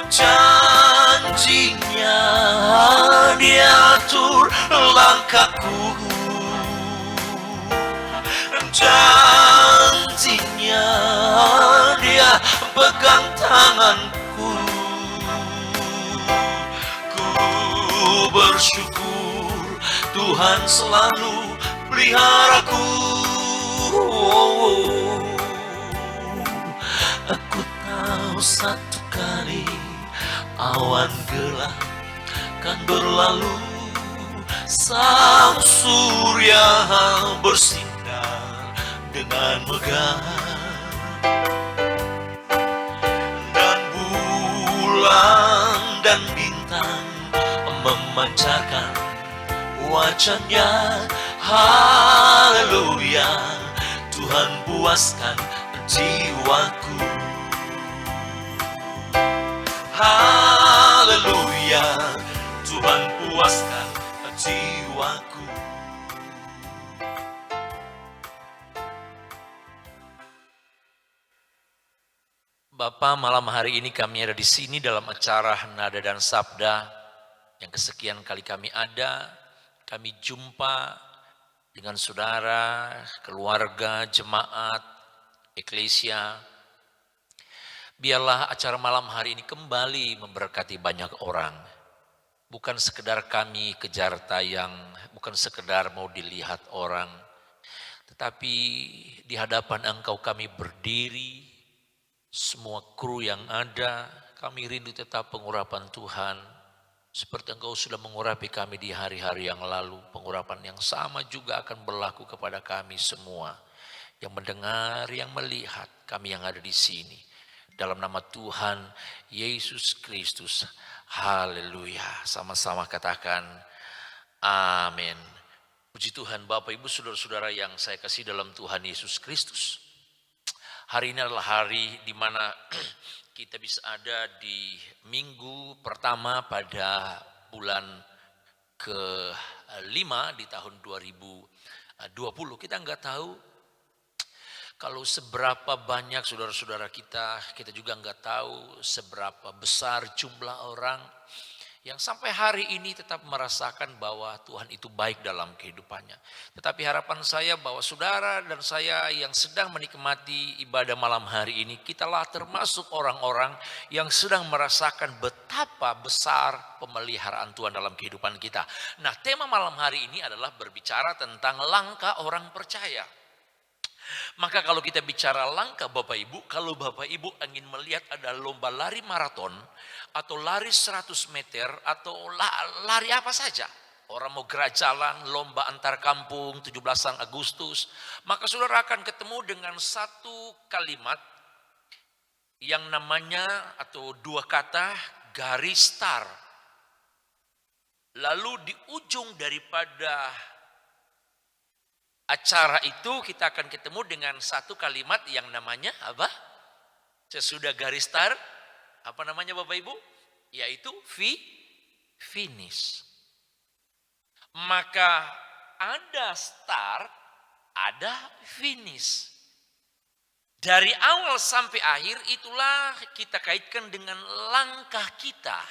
Janjinya diatur langkahku, janjinya dia pegang tanganku. Ku bersyukur Tuhan selalu peliharaku. Aku tahu satu kali awan gelap kan berlalu, sang surya bersinar dengan megah, dan bulan dan bintang memancarkan wajahnya. Haleluya, Tuhan puaskan jiwaku. Haleluya, Tuhan puaskan jiwaku. Bapa, malam hari ini kami ada di sini dalam acara Nada dan Sabda yang kesekian kali kami ada. Kami jumpa dengan saudara, keluarga, jemaat, eklesia. Biarlah acara malam hari ini kembali memberkati banyak orang. Bukan sekedar kami kejar tayang, bukan sekedar mau dilihat orang, tetapi di hadapan Engkau kami berdiri, semua kru yang ada, kami rindu tetap pengurapan Tuhan. Seperti Engkau sudah mengurapi kami di hari-hari yang lalu, pengurapan yang sama juga akan berlaku kepada kami semua. Yang mendengar, yang melihat, kami yang ada di sini. Dalam nama Tuhan Yesus Kristus. Haleluya. Sama-sama katakan amin. Puji Tuhan Bapak Ibu saudara-saudara yang saya kasih dalam Tuhan Yesus Kristus. Hari ini adalah hari di mana kita bisa ada di minggu pertama pada bulan ke-5 di tahun 2020. Kita nggak tahu kalau seberapa banyak saudara-saudara kita juga nggak tahu seberapa besar jumlah orang yang sampai hari ini tetap merasakan bahwa Tuhan itu baik dalam kehidupannya. Tetapi harapan saya bahwa saudara dan saya yang sedang menikmati ibadah malam hari ini, kitalah termasuk orang-orang yang sedang merasakan betapa besar pemeliharaan Tuhan dalam kehidupan kita. Nah, tema malam hari ini adalah berbicara tentang langkah orang percaya. Maka kalau kita bicara langkah Bapak Ibu, kalau Bapak Ibu ingin melihat ada lomba lari maraton atau lari 100 meter atau lari apa saja. Orang mau gerak jalan, lomba antar kampung 17 Agustus. Maka saudara akan ketemu dengan satu kalimat yang namanya atau dua kata garis star. Lalu di ujung daripada acara itu kita akan ketemu dengan satu kalimat yang namanya apa? Sesudah garis star, apa namanya Bapak Ibu? Yaitu finish. Maka ada start, ada finish. Dari awal sampai akhir itulah kita kaitkan dengan langkah kita.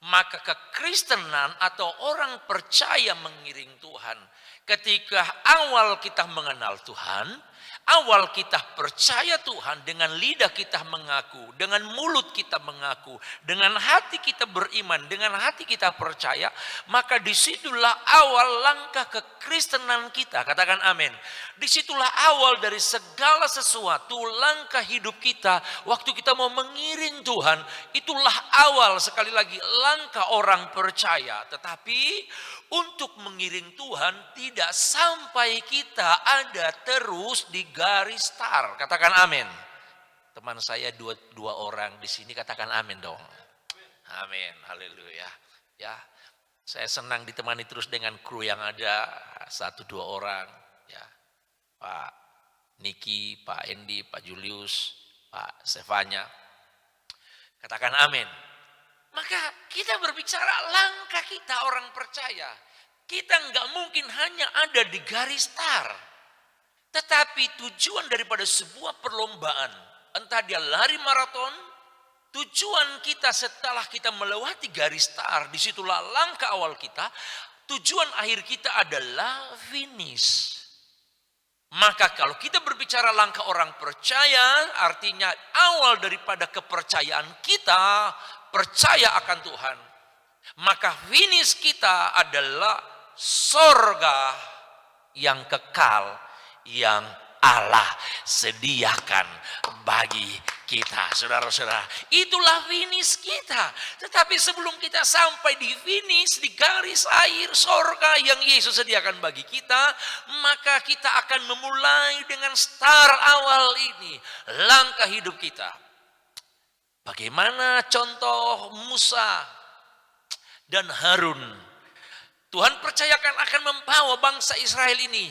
Maka kekristenan atau orang percaya mengiring Tuhan, ketika awal kita mengenal Tuhan, awal kita percaya Tuhan, dengan lidah kita mengaku, dengan mulut kita mengaku, dengan hati kita beriman, dengan hati kita percaya, maka disitulah awal langkah kekristenan kita. Katakan amin. Disitulah awal dari segala sesuatu, langkah hidup kita. Waktu kita mau mengiring Tuhan, itulah awal sekali lagi langkah orang percaya. Tetapi untuk mengiring Tuhan tidak sampai kita ada terus di garis start. Katakan amin. Teman saya dua orang di sini, katakan amin dong. Amin, haleluya. Ya, saya senang ditemani terus dengan kru yang ada 1-2 orang. Ya, Pak Niki, Pak Endi, Pak Julius, Pak Stefania. Katakan amin. Maka kita berbicara langkah kita orang percaya. Kita nggak mungkin hanya ada di garis start. Tetapi tujuan daripada sebuah perlombaan, entah dia lari maraton, Tujuan kita setelah kita melewati garis start, disitulah langkah awal kita. Tujuan akhir kita adalah finish. Maka kalau kita berbicara langkah orang percaya, artinya awal daripada kepercayaan kita, percaya akan Tuhan. Maka finish kita adalah sorga yang kekal, yang Allah sediakan bagi kita, saudara-saudara. Itulah finish kita. Tetapi sebelum kita sampai di finish, di garis akhir sorga yang Yesus sediakan bagi kita, maka kita akan memulai dengan start awal ini, langkah hidup kita. Bagaimana contoh Musa dan Harun? Tuhan percayakan akan membawa bangsa Israel ini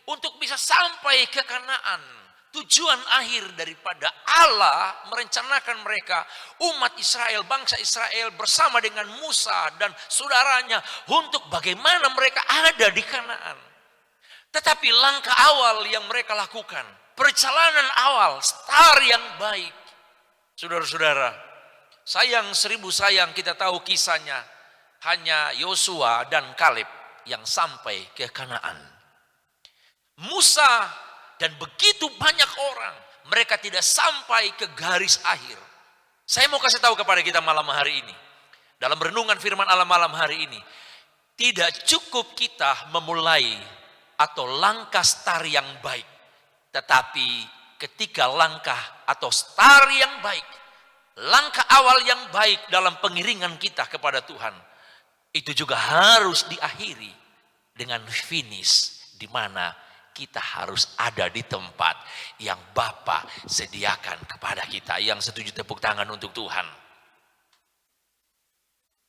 untuk bisa sampai ke Kanaan. Tujuan akhir daripada Allah merencanakan mereka, umat Israel, bangsa Israel bersama dengan Musa dan saudaranya untuk bagaimana mereka ada di Kanaan. Tetapi langkah awal yang mereka lakukan, perjalanan awal, start yang baik. Saudara-saudara, sayang seribu sayang kita tahu kisahnya, hanya Yosua dan Kaleb yang sampai ke Kanaan. Musa dan begitu banyak orang, mereka tidak sampai ke garis akhir. Saya mau kasih tahu kepada kita malam hari ini, dalam renungan firman Allah malam hari ini, tidak cukup kita memulai atau langkah start yang baik, tetapi ketika langkah atau start yang baik, langkah awal yang baik dalam pengiringan kita kepada Tuhan, itu juga harus diakhiri dengan finish, di mana kita harus ada di tempat yang Bapa sediakan kepada kita. Yang setuju tepuk tangan untuk Tuhan.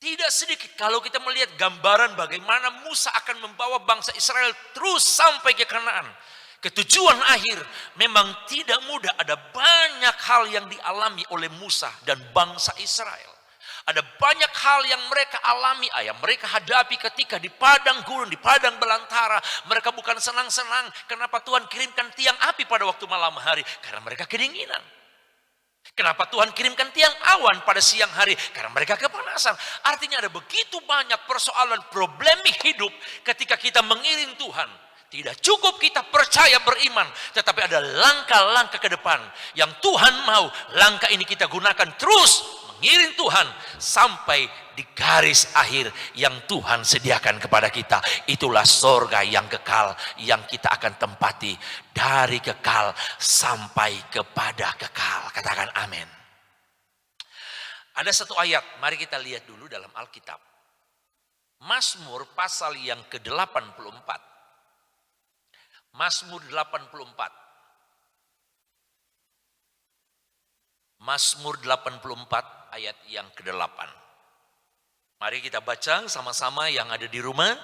Tidak sedikit kalau kita melihat gambaran bagaimana Musa akan membawa bangsa Israel terus sampai ke Kanaan. Ke tujuan akhir memang tidak mudah. Ada banyak hal yang dialami oleh Musa dan bangsa Israel. Ada banyak hal yang mereka alami, yang mereka hadapi ketika di padang gurun, di padang belantara. Mereka bukan senang-senang. Kenapa Tuhan kirimkan tiang api pada waktu malam hari? Karena mereka kedinginan. Kenapa Tuhan kirimkan tiang awan pada siang hari? Karena mereka kepanasan. Artinya ada begitu banyak persoalan problemi hidup ketika kita mengiring Tuhan. Tidak cukup kita percaya beriman, tetapi ada langkah-langkah ke depan yang Tuhan mau langkah ini kita gunakan terus mengiring Tuhan sampai di garis akhir yang Tuhan sediakan kepada kita. Itulah sorga yang kekal yang kita akan tempati dari kekal sampai kepada kekal. Katakan amin. Ada satu ayat, mari kita lihat dulu dalam Alkitab. Mazmur pasal yang ke-84. Mazmur 84. Mazmur 84 ayat yang ke-8. Mari kita baca sama-sama yang ada di rumah.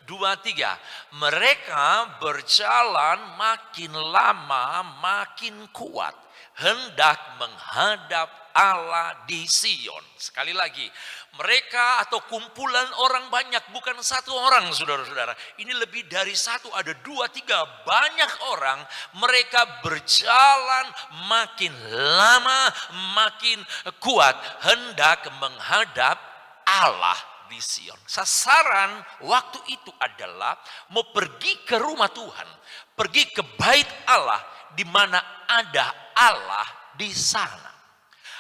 2, 3. Mereka berjalan makin lama makin kuat, hendak menghadap Allah di Sion. Sekali lagi, mereka atau kumpulan orang banyak, bukan satu orang, saudara-saudara. Ini lebih dari satu, ada 2, 3, banyak orang. Mereka berjalan makin lama makin kuat, hendak menghadap Allah di Sion. Sasaran waktu itu adalah mau pergi ke rumah Tuhan, pergi ke bait Allah, di mana ada Allah di sana.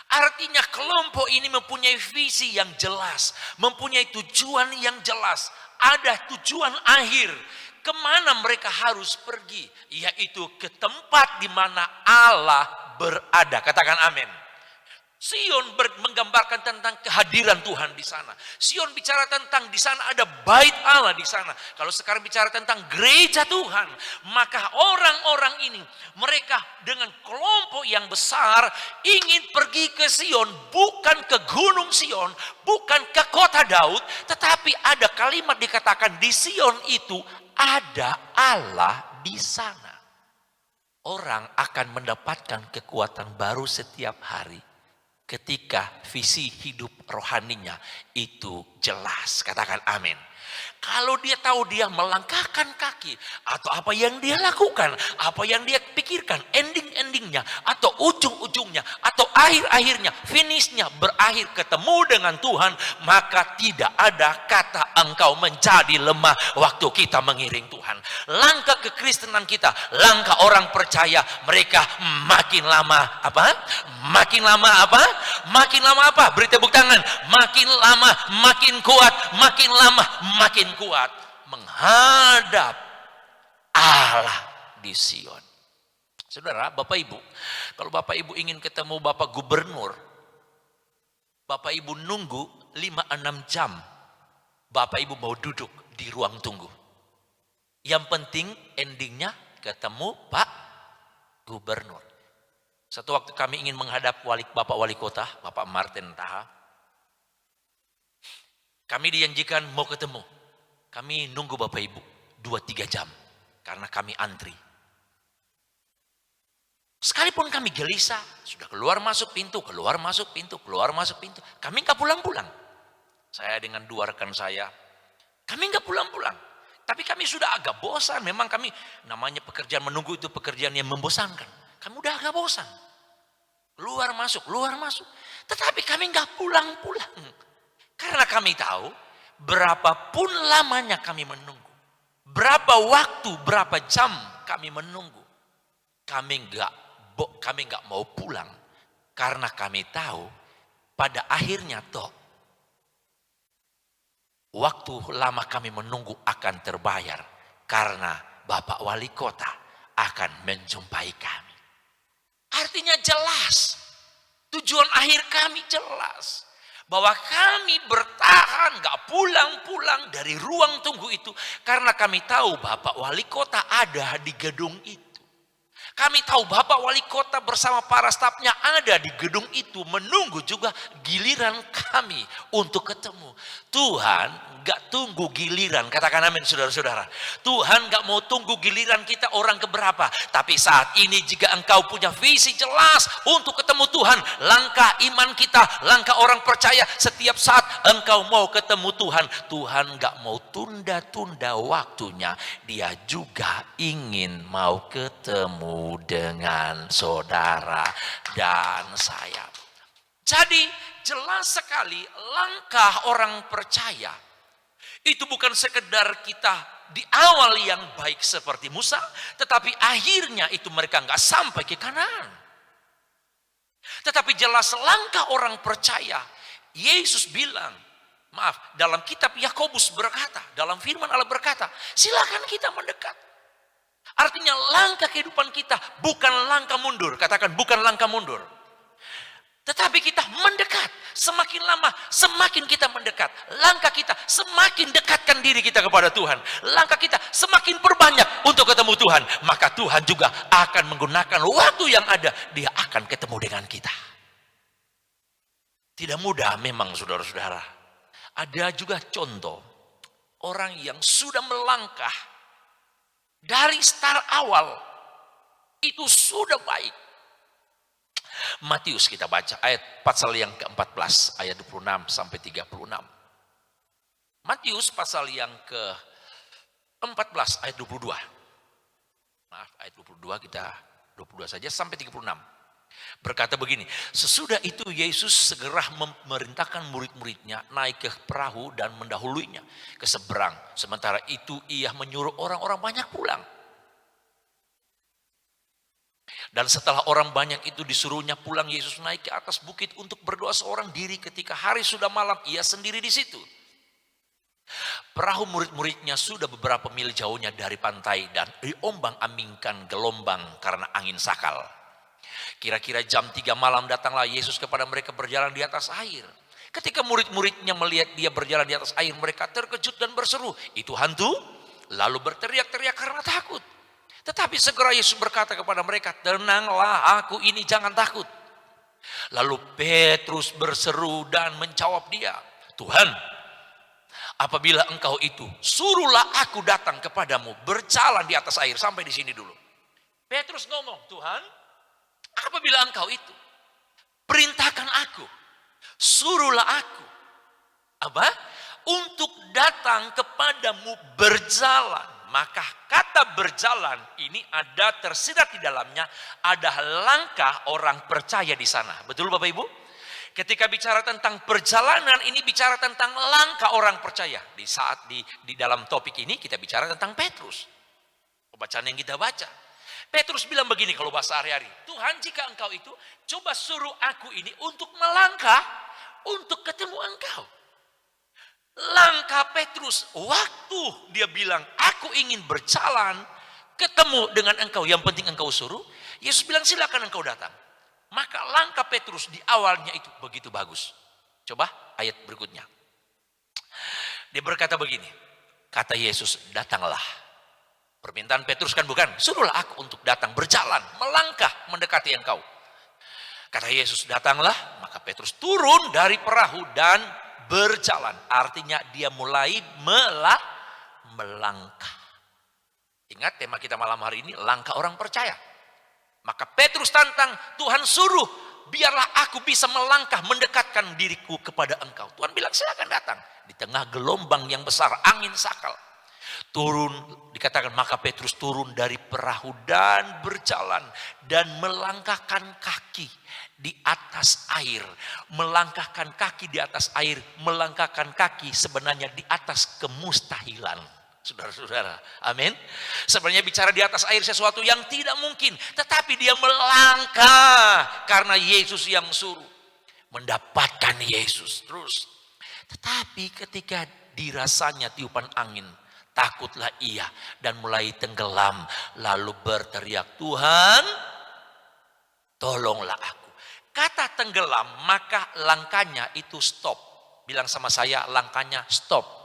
Artinya kelompok ini mempunyai visi yang jelas, mempunyai tujuan yang jelas, ada tujuan akhir. Kemana mereka harus pergi? Yaitu ke tempat di mana Allah berada. Katakan amin. Sion menggambarkan tentang kehadiran Tuhan di sana. Sion bicara tentang di sana ada bait Allah di sana. Kalau sekarang bicara tentang gereja Tuhan, maka orang-orang ini mereka dengan kelompok yang besar ingin pergi ke Sion, bukan ke Gunung Sion, bukan ke kota Daud, tetapi ada kalimat dikatakan di Sion itu ada Allah di sana. Orang akan mendapatkan kekuatan baru setiap hari ketika visi hidup rohaninya itu jelas. Katakan amin. Kalau dia tahu dia melangkahkan kaki, atau apa yang dia lakukan, apa yang dia pikirkan, ending-endingnya, atau ujung-ujungnya, atau akhir-akhirnya, finishnya berakhir ketemu dengan Tuhan, maka tidak ada kata engkau menjadi lemah waktu kita mengiring Tuhan. Langkah kekristenan kita, langkah orang percaya, mereka makin lama apa? Makin lama apa? Makin lama apa? Beri tepuk tangan. Makin lama makin kuat, makin lama makin kuat menghadap Allah di Sion. Saudara, Bapak Ibu, kalau Bapak Ibu ingin ketemu Bapak Gubernur, Bapak Ibu nunggu 5-6 jam. Bapak Ibu mau duduk di ruang tunggu. Yang penting endingnya ketemu Pak Gubernur. Satu waktu kami ingin menghadap Bapak Wali Kota, Bapak Martin Taha. Kami dijanjikan mau ketemu. Kami nunggu Bapak Ibu 2-3 jam karena kami antri. Sekalipun kami gelisah, sudah keluar masuk pintu, keluar masuk pintu, keluar masuk pintu. Kami nggak pulang-pulang. Saya dengan 2 rekan saya, kami nggak pulang-pulang. Tapi kami sudah agak bosan. Memang kami, namanya pekerjaan menunggu itu pekerjaan yang membosankan. Kami udah agak bosan. Keluar masuk, keluar masuk. Tetapi kami nggak pulang-pulang. Karena kami tahu, berapapun lamanya kami menunggu. Berapa waktu, berapa jam kami menunggu. Kami nggak mau pulang. Karena kami tahu, pada akhirnya toh, waktu lama kami menunggu akan terbayar. Karena Bapak Wali Kota akan menjumpai kami. Artinya jelas. Tujuan akhir kami jelas. Bahwa kami bertahan gak pulang-pulang dari ruang tunggu itu. Karena kami tahu Bapak Wali Kota ada di gedung itu. Kami tahu Bapak Wali Kota bersama para stafnya ada di gedung itu. Menunggu juga giliran kami untuk ketemu. Tuhan gak tunggu giliran. Katakan amin saudara-saudara. Tuhan gak mau tunggu giliran kita orang keberapa. Tapi saat ini jika engkau punya visi jelas untuk ketemu Tuhan. Langkah iman kita, langkah orang percaya. Setiap saat engkau mau ketemu Tuhan. Tuhan gak mau tunda-tunda waktunya. Dia juga ingin mau ketemu dengan saudara dan saya. Jadi jelas sekali langkah orang percaya itu bukan sekedar kita di awal yang baik seperti Musa, tetapi akhirnya itu mereka nggak sampai ke Kanaan. Tetapi jelas langkah orang percaya, Yesus bilang, maaf, dalam kitab Yakobus berkata, dalam firman Allah berkata, silakan kita mendekat. Artinya langkah kehidupan kita bukan langkah mundur. Katakan bukan langkah mundur. Tetapi kita mendekat. Semakin lama semakin kita mendekat. Langkah kita semakin dekatkan diri kita kepada Tuhan. Langkah kita semakin berbanyak untuk ketemu Tuhan. Maka Tuhan juga akan menggunakan waktu yang ada. Dia akan ketemu dengan kita. Tidak mudah memang saudara-saudara. Ada juga contoh. Orang yang sudah melangkah. Dari start awal itu sudah baik. Matius kita baca ayat pasal yang ke-14 ayat 26 sampai 36. Matius pasal yang ke-14 ayat 22. Maaf, ayat 22 kita 22 saja sampai 36. Berkata begini, sesudah itu Yesus segera memerintahkan murid-muridnya naik ke perahu dan mendahuluinya ke seberang. Sementara itu ia menyuruh orang-orang banyak pulang. Dan setelah orang banyak itu disuruhnya pulang, Yesus naik ke atas bukit untuk berdoa seorang diri. Ketika hari sudah malam, ia sendiri di situ. Perahu murid-muridnya sudah beberapa mil jauhnya dari pantai dan diombang-ambingkan gelombang karena angin sakal. Kira-kira jam 3 malam datanglah Yesus kepada mereka berjalan di atas air. Ketika murid-muridnya melihat dia berjalan di atas air, mereka terkejut dan berseru, "Itu hantu?" Lalu berteriak-teriak karena takut. Tetapi segera Yesus berkata kepada mereka, "Tenanglah, aku ini, jangan takut." Lalu Petrus berseru dan menjawab dia, "Tuhan, apabila engkau itu, suruhlah aku datang kepadamu berjalan di atas air." Sampai di sini dulu. Petrus ngomong, "Tuhan, apabila engkau itu, perintahkan aku, suruhlah aku untuk datang kepadamu berjalan. Maka kata berjalan ini ada tersirat di dalamnya, ada langkah orang percaya di sana. Betul Bapak Ibu? Ketika bicara tentang perjalanan, ini bicara tentang langkah orang percaya. Di dalam topik ini kita bicara tentang Petrus. Pembacaan yang kita baca. Petrus bilang begini kalau bahasa hari-hari. Tuhan, jika engkau itu, coba suruh aku ini untuk melangkah untuk ketemu engkau. Langkah Petrus, waktu dia bilang, aku ingin berjalan, ketemu dengan engkau, yang penting engkau suruh. Yesus bilang, silakan engkau datang. Maka langkah Petrus di awalnya itu begitu bagus. Coba ayat berikutnya. Dia berkata begini, kata Yesus, datanglah. Permintaan Petrus kan bukan, suruhlah aku untuk datang, berjalan, melangkah, mendekati engkau. Kata Yesus, datanglah. Maka Petrus turun dari perahu dan berjalan. Artinya dia mulai melangkah. Ingat tema kita malam hari ini, langkah orang percaya. Maka Petrus tantang, Tuhan suruh, biarlah aku bisa melangkah mendekatkan diriku kepada engkau. Tuhan bilang silakan datang. Di tengah gelombang yang besar, angin sakal. Turun, dikatakan maka Petrus turun dari perahu dan berjalan. Dan melangkahkan kaki di atas air. Melangkahkan kaki di atas air. Melangkahkan kaki sebenarnya di atas kemustahilan. Saudara-saudara, amin. Sebenarnya bicara di atas air sesuatu yang tidak mungkin. Tetapi dia melangkah karena Yesus yang suruh. Mendapatkan Yesus terus. Tetapi ketika dirasanya tiupan angin, takutlah ia dan mulai tenggelam. Lalu berteriak, Tuhan, tolonglah aku. Kata tenggelam, maka langkahnya itu stop. Bilang sama saya, langkahnya stop.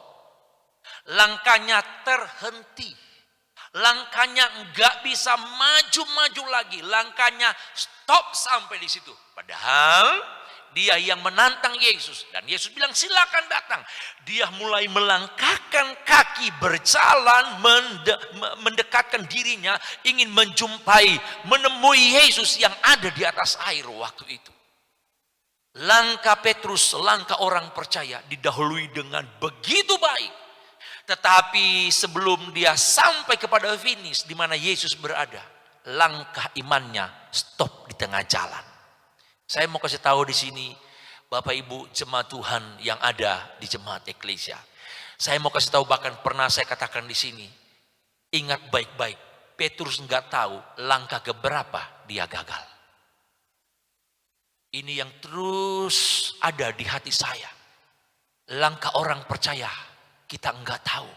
Langkahnya terhenti. Langkahnya enggak bisa maju-maju lagi. Langkahnya stop sampai di situ. Padahal dia yang menantang Yesus. Dan Yesus bilang silakan datang. Dia mulai melangkahkan kaki, berjalan, mendekatkan dirinya. Ingin menjumpai, menemui Yesus yang ada di atas air waktu itu. Langkah Petrus, langkah orang percaya didahului dengan begitu baik. Tetapi sebelum dia sampai kepada finish di mana Yesus berada, langkah imannya stop di tengah jalan. Saya mau kasih tahu di sini, Bapak Ibu jemaat Tuhan yang ada di jemaat Eklesia. Saya mau kasih tahu, bahkan pernah saya katakan di sini, ingat baik-baik, Petrus enggak tahu langkah keberapa dia gagal. Ini yang terus ada di hati saya. Langkah orang percaya kita enggak tahu.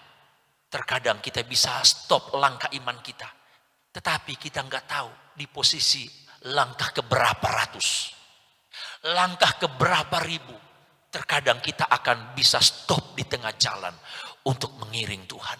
Terkadang kita bisa stop langkah iman kita. Tetapi kita enggak tahu di posisi langkah keberapa ratus. Langkah keberapa ribu. Terkadang kita akan bisa stop di tengah jalan untuk mengiring Tuhan.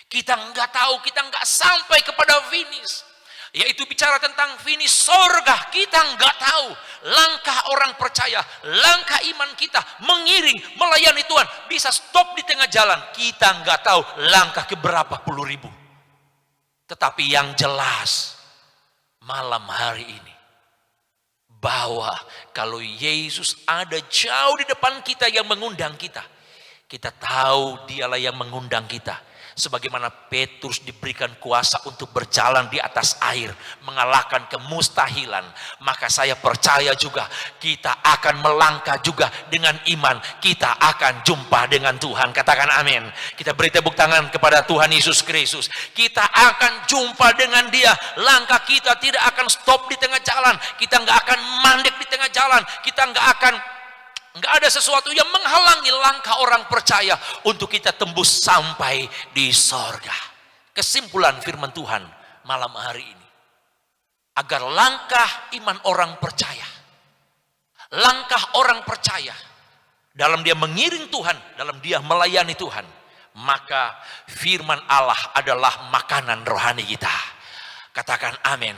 Kita enggak tahu, kita enggak sampai kepada finish. Yaitu bicara tentang finish sorga. Kita enggak tahu langkah orang percaya, langkah iman kita mengiring, melayani Tuhan bisa stop di tengah jalan. Kita enggak tahu langkah keberapa puluh ribu. Tetapi yang jelas malam hari ini, bahwa kalau Yesus ada jauh di depan kita yang mengundang kita, kita tahu dialah yang mengundang kita. Sebagaimana Petrus diberikan kuasa untuk berjalan di atas air, mengalahkan kemustahilan, maka saya percaya juga kita akan melangkah juga dengan iman. Kita akan jumpa dengan Tuhan. Katakan amin. Kita beri tepuk tangan kepada Tuhan Yesus Kristus. Kita akan jumpa dengan Dia. Langkah kita tidak akan stop di tengah jalan. Kita nggak akan mandek di tengah jalan. Kita nggak ada sesuatu yang menghalangi langkah orang percaya untuk kita tembus sampai di sorga. Kesimpulan firman Tuhan malam hari ini, agar langkah iman orang percaya, langkah orang percaya dalam dia mengiring Tuhan, dalam dia melayani Tuhan, maka firman Allah adalah makanan rohani kita. Katakan amin.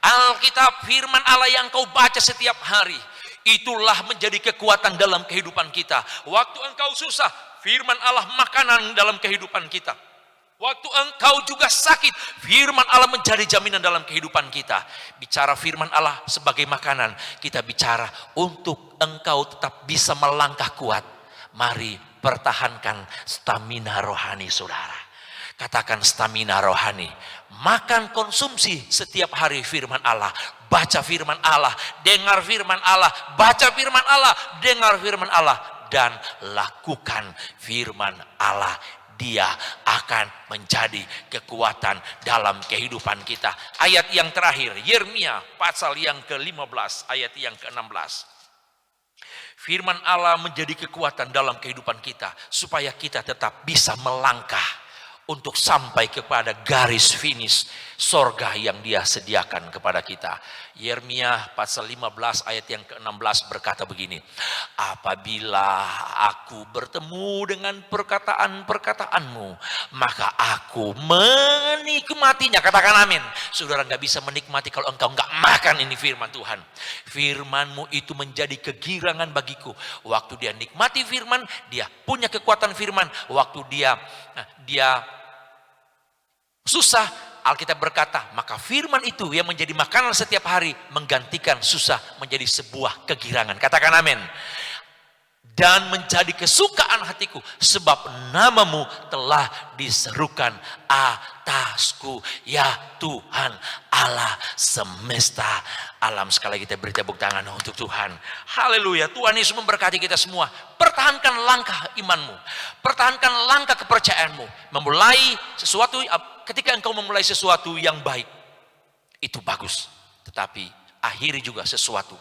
Alkitab, firman Allah yang kau baca setiap hari, itulah menjadi kekuatan dalam kehidupan kita. Waktu engkau susah, firman Allah makanan dalam kehidupan kita. Waktu engkau juga sakit, firman Allah menjadi jaminan dalam kehidupan kita. Bicara firman Allah sebagai makanan, kita bicara untuk engkau tetap bisa melangkah kuat, Mari pertahankan stamina rohani saudara. Katakan stamina rohani. Makan konsumsi setiap hari firman Allah. Baca firman Allah, dengar firman Allah, baca firman Allah, dengar firman Allah, dan lakukan firman Allah. Dia akan menjadi kekuatan dalam kehidupan kita. Ayat yang terakhir, Yeremia pasal yang ke-15, ayat yang ke-16. Firman Allah menjadi kekuatan dalam kehidupan kita, supaya kita tetap bisa melangkah untuk sampai kepada garis finish sorga yang Dia sediakan kepada kita. Yeremia pasal 15 ayat yang ke-16 berkata begini, apabila aku bertemu dengan perkataan-perkataanmu, maka aku menikmatinya. Katakan amin. Saudara gak bisa menikmati kalau engkau gak makan ini firman Tuhan. Firman-Mu itu menjadi kegirangan bagiku. Waktu dia nikmati firman, dia punya kekuatan firman. Waktu dia susah, Alkitab berkata, maka firman itu yang menjadi makanan setiap hari menggantikan susah menjadi sebuah kegirangan. Katakan amin. Dan menjadi kesukaan hatiku, sebab namamu telah diserukan atasku, ya Tuhan Allah semesta alam. Sekali lagi kita beri tepuk tangan untuk Tuhan. Haleluya. Tuhan Yesus memberkati kita semua. Pertahankan langkah imanmu, pertahankan langkah kepercayaanmu. Memulai sesuatu, ketika engkau memulai sesuatu yang baik, itu bagus. Tetapi akhiri juga sesuatu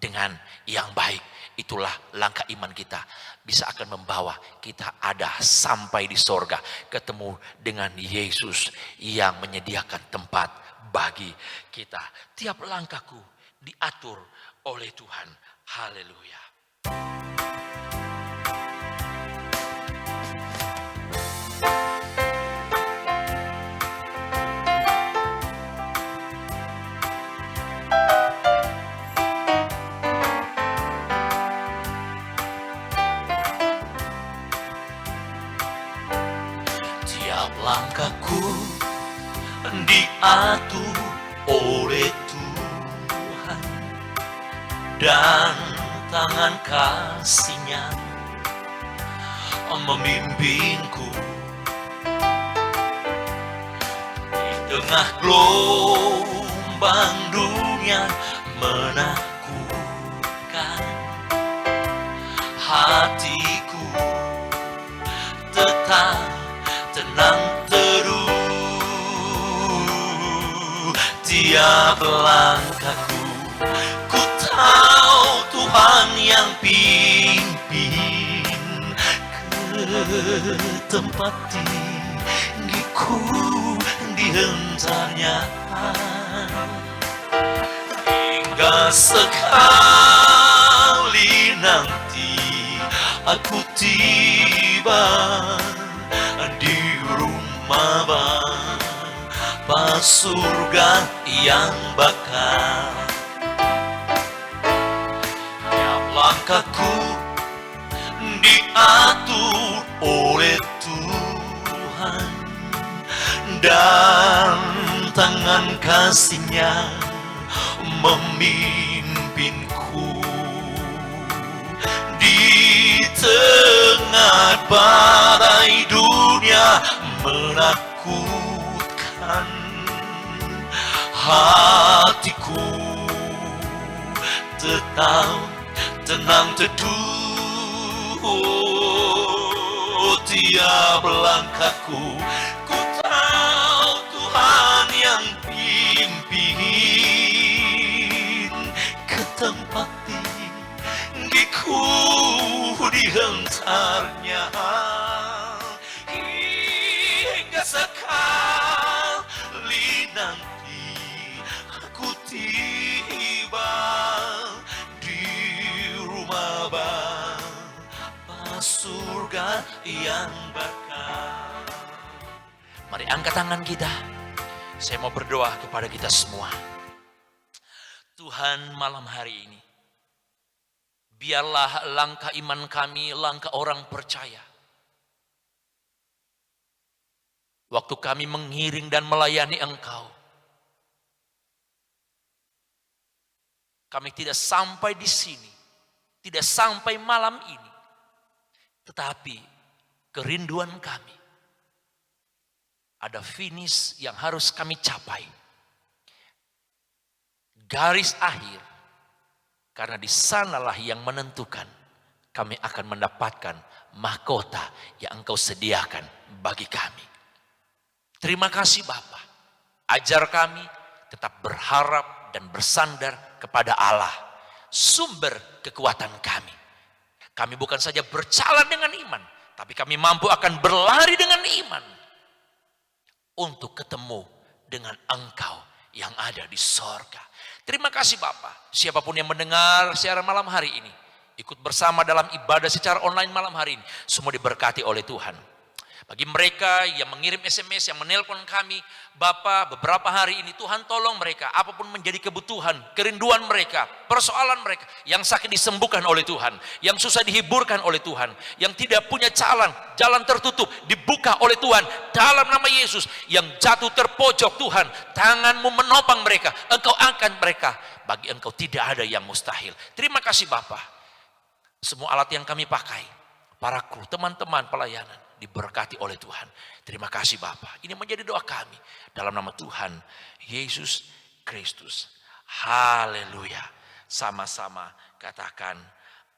dengan yang baik. Itulah langkah iman kita. Bisa akan membawa kita ada sampai di sorga. Ketemu dengan Yesus yang menyediakan tempat bagi kita. Tiap langkahku diatur oleh Tuhan. Haleluya. Langkahku diatur oleh Tuhan, dan tangan kasih-Nya memimpinku. Di tengah gelombang dunia menakutkan, hatiku tetap tenang teduh. Tiap langkahku, ku tahu Tuhan yang pimpin ke tempat tinggiku dihentarnya. Hingga sekali nanti aku tiba di rumah Bapa surga yang bakal. Tiap langkahku diatur oleh Tuhan, dan tangan kasih-Nya memimpinku. Di tengah badai dunia menakutkan, hatiku tetap tenang teduh. Tiap langkahku, ku tahu Tuhan yang pimpin ke tempat tinggiku dihentarnya. Hingga sekali nanti aku tiba di rumah Bapa surga yang bakal. Mari angkat tangan kita. Saya mau berdoa kepada kita semua. Tuhan, malam hari ini, biarlah langkah iman kami, langkah orang percaya. Waktu kami mengiring dan melayani Engkau, kami tidak sampai di sini, tidak sampai malam ini, Tetapi kerinduan kami, ada finish yang harus kami capai. Garis akhir, karena di sanalah yang menentukan kami akan mendapatkan mahkota yang Engkau sediakan bagi kami. Terima kasih Bapa. Ajar kami tetap berharap dan bersandar kepada Allah, sumber kekuatan kami. Kami bukan saja berjalan dengan iman, tapi kami mampu akan berlari dengan iman untuk ketemu dengan Engkau yang ada di sorga. Terima kasih Bapak. Siapapun yang mendengar siaran malam hari ini, ikut bersama dalam ibadah secara online malam hari ini, semua diberkati oleh Tuhan. Bagi mereka yang mengirim SMS, yang menelpon kami, Bapak, beberapa hari ini Tuhan tolong mereka, apapun menjadi kebutuhan, kerinduan mereka, persoalan mereka, yang sakit disembuhkan oleh Tuhan, yang susah dihiburkan oleh Tuhan, yang tidak punya jalan tertutup dibuka oleh Tuhan dalam nama Yesus, yang jatuh terpojok Tuhan, tangan-Mu menopang mereka, Engkau angkat mereka. Bagi Engkau tidak ada yang mustahil. Terima kasih Bapak. Semua alat yang kami pakai, para kru, teman-teman pelayanan, diberkati oleh Tuhan. Terima kasih Bapak. Ini menjadi doa kami dalam nama Tuhan Yesus Kristus. Haleluya. Sama-sama katakan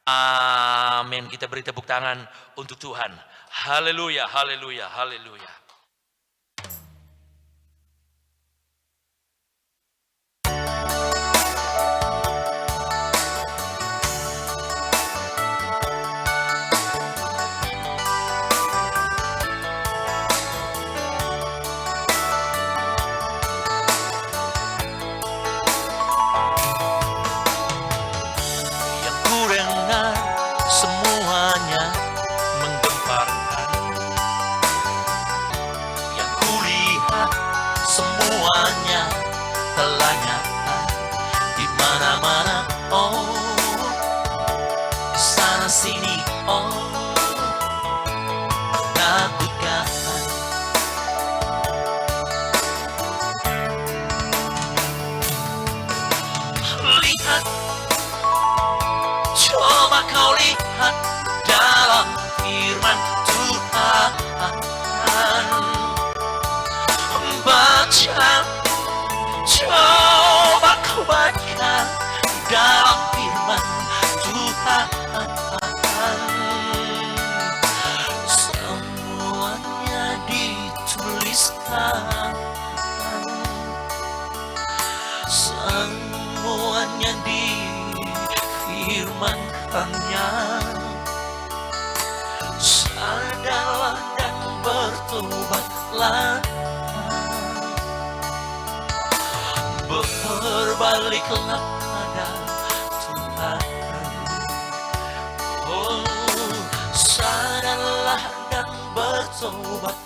amin. Kita beri tepuk tangan untuk Tuhan. Haleluya, haleluya, haleluya. Semuanya menggemparkan, yang kulihat semuanya telah nyata di mana-mana. Oh, di sana sini. Oh, takutkan. Lihat, coba kau lihat dalam firman Tuhan. Baca, coba kau baca dalam firman Tuhan. Semuanya dituliskan, semuanya difirmankannya. Sadarlah dan bertobatlah, berbaliklah pada Tuhan. Oh, sadarlah dan bertobat.